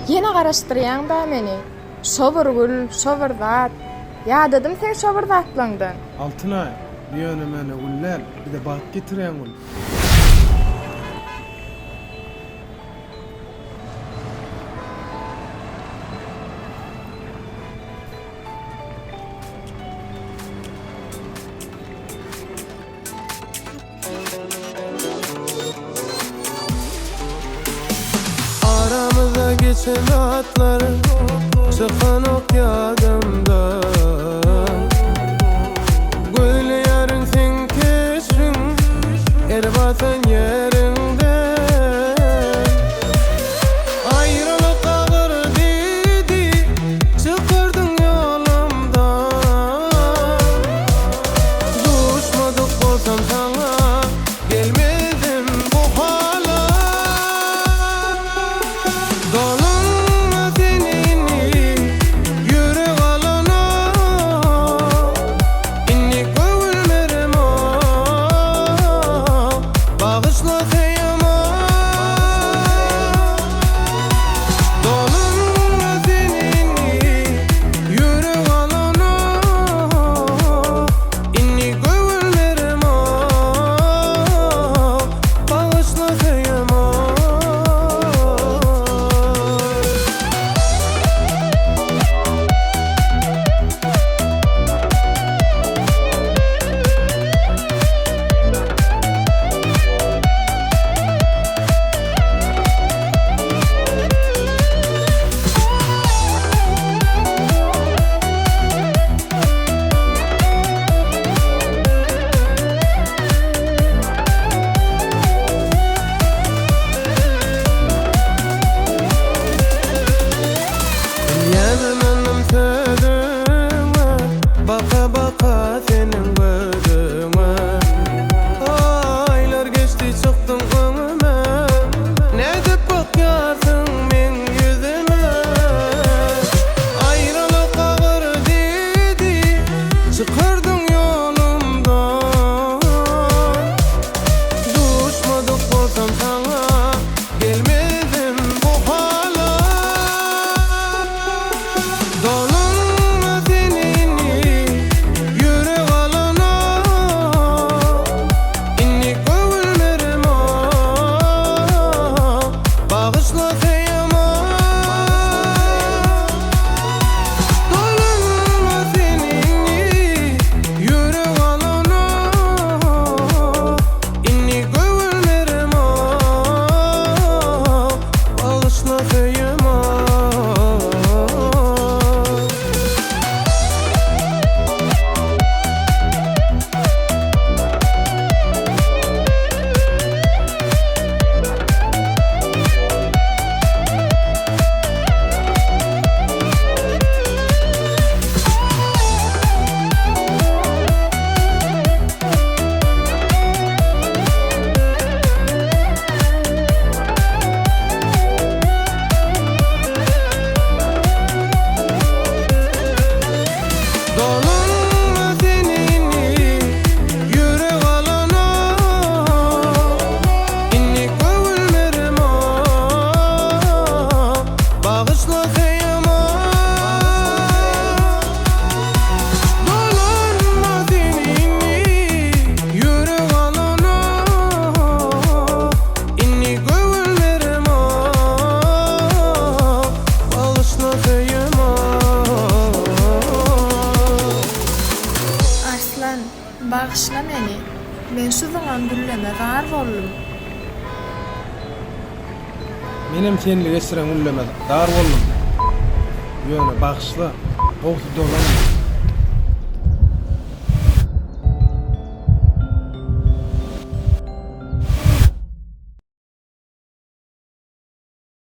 Yine garaşdyrýan da meni. Şoburgul, şoburdad. Ýa-dadım sen şoburdadlandan. Altınay, bir yöne mene güller, bir de balık getiren gül. Aramızda geçen atları çıkan ok yadımda. Gül yarın sen keşfin erbatan yerinde. Ayrılık ağır dedi çıkardın yolumdan. Düşmadık olsam sana gelmedim bu hala. Dolunma senini yürek alana. İnni gönülmerim o bağışla seyama. Dolunma senini yürek alana. İnni gönülmerim o bağışla seyama. Yanımın sözüme baka baka senin gözüme. Aylar geçti çıktın önüme. Ne dep bakarsın men yüzüme. Ayrılık ağır dedi çıkardın yolumdan. Düşmadık olsam sana gelmedim bu hala. Dolunma senini yürek alana. İnni gönülmerim o bağışla seyama. Dolunma senini yürek alana. İnni gönülmerim o bağışla seyama. Dolunma senini yürek alana. İnni gönülmerim o bağışla seyama. Dolunma senini yürek alana. İnni gönülmerim o bağışla seyama. Arslan, bağışla meni. Men şu zaman gülleme gar boldum. Menem senli geçiren gülleme dar boldum. Bir yöne bağışla, oğutu dolanma.